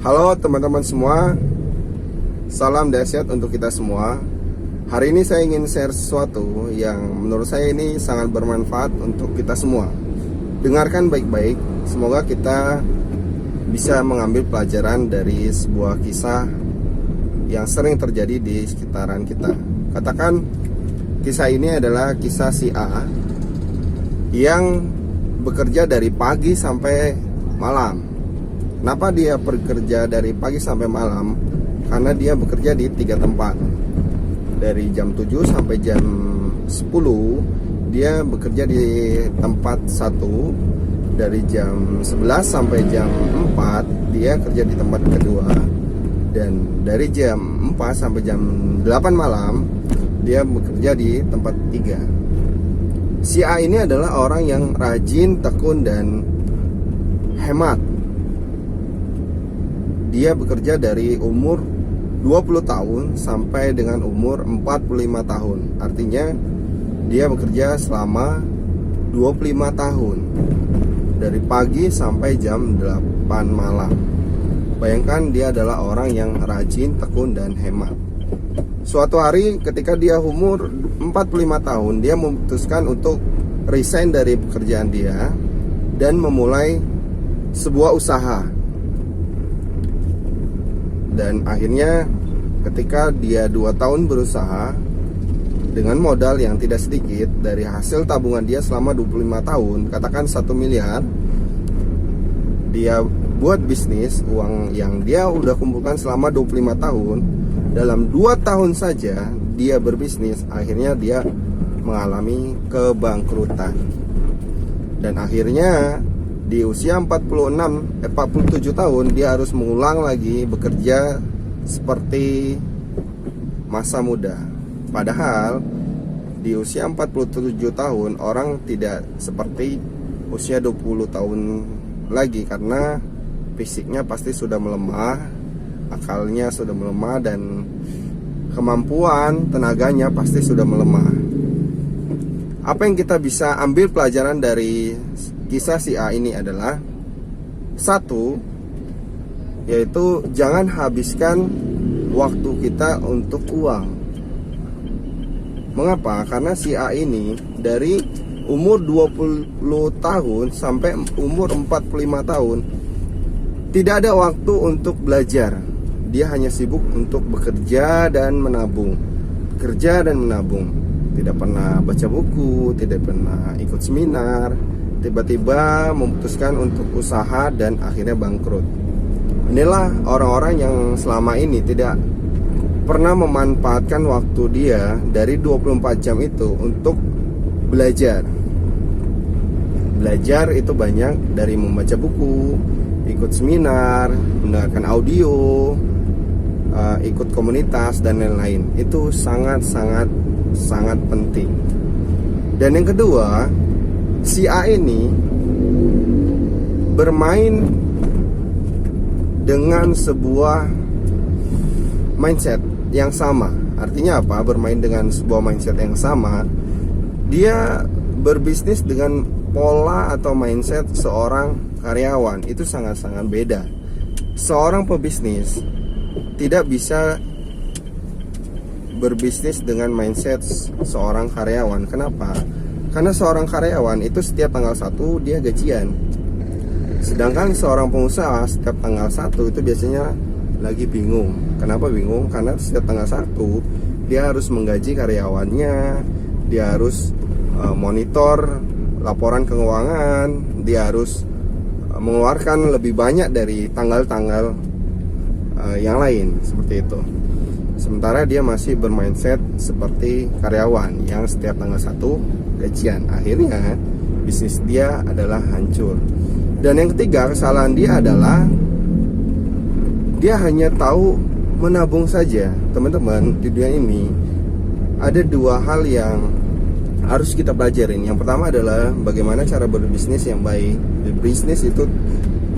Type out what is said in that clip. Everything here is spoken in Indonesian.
Halo teman-teman semua, salam dahsyat untuk kita semua. Hari ini saya ingin share sesuatu yang menurut saya ini sangat bermanfaat untuk kita semua. Dengarkan baik-baik, semoga kita bisa mengambil pelajaran dari sebuah kisah yang sering terjadi di sekitaran kita. Katakan kisah ini adalah kisah si A yang bekerja dari pagi sampai malam. Kenapa dia bekerja dari pagi sampai malam? Karena dia bekerja di 3 tempat. Dari jam 7 sampai jam 10 dia bekerja di tempat 1. Dari jam 11 sampai jam 4 dia kerja di tempat kedua. Dan dari jam 4 sampai jam 8 malam dia bekerja di tempat 3. Si A ini adalah orang yang rajin, tekun, dan hemat. Dia bekerja dari umur 20 tahun sampai dengan umur 45 tahun. Artinya dia bekerja selama 25 tahun dari pagi sampai jam 8 malam. Bayangkan dia adalah orang yang rajin, tekun, dan hemat. Suatu hari ketika dia umur 45 tahun, dia memutuskan untuk resign dari pekerjaan dia dan memulai sebuah usaha. Dan akhirnya ketika dia 2 tahun berusaha dengan modal yang tidak sedikit, dari hasil tabungan dia selama 25 tahun, katakan 1 miliar, dia buat bisnis, uang yang dia udah kumpulkan selama 25 tahun, dalam 2 tahun saja dia berbisnis, akhirnya dia mengalami kebangkrutan. Dan akhirnya di usia 47 tahun dia harus mengulang lagi bekerja seperti masa muda. Padahal di usia 47 tahun orang tidak seperti usia 20 tahun lagi, karena fisiknya pasti sudah melemah, akalnya sudah melemah, dan kemampuan tenaganya pasti sudah melemah. Apa yang kita bisa ambil pelajaran dari kisah si A ini adalah, 1, yaitu jangan habiskan waktu kita untuk uang. Mengapa? Karena si A ini dari umur 20 tahun sampai umur 45 tahun tidak ada waktu untuk belajar. Dia hanya sibuk untuk bekerja dan menabung. Bekerja dan menabung. Tidak pernah baca buku, tidak pernah ikut seminar. Tiba-tiba memutuskan untuk usaha dan akhirnya bangkrut. Inilah orang-orang yang selama ini tidak pernah memanfaatkan waktu dia dari 24 jam itu untuk belajar. Belajar itu banyak, dari membaca buku, ikut seminar, mendengarkan audio, ikut komunitas, dan lain-lain. Itu sangat penting. Dan yang kedua, si A ini bermain dengan sebuah mindset yang sama. Artinya apa? Bermain dengan sebuah mindset yang sama. Dia berbisnis dengan pola atau mindset seorang karyawan. Itu sangat-sangat beda. Seorang pebisnis tidak bisa berbisnis dengan mindset seorang karyawan. Kenapa? Karena seorang karyawan itu setiap tanggal 1 dia gajian. Sedangkan seorang pengusaha setiap tanggal 1 itu biasanya lagi bingung. Kenapa bingung? Karena setiap tanggal 1 dia harus menggaji karyawannya, dia harus monitor laporan keuangan, dia harus mengeluarkan lebih banyak dari tanggal-tanggal yang lain, seperti itu. Sementara dia masih bermindset seperti karyawan yang setiap tanggal 1 gajian. Akhirnya bisnis dia adalah hancur. Dan yang ketiga, kesalahan dia adalah dia hanya tahu menabung saja. Teman-teman, di dunia ini ada 2 hal yang harus kita pelajarin. Yang pertama adalah bagaimana cara berbisnis yang baik. Bisnis itu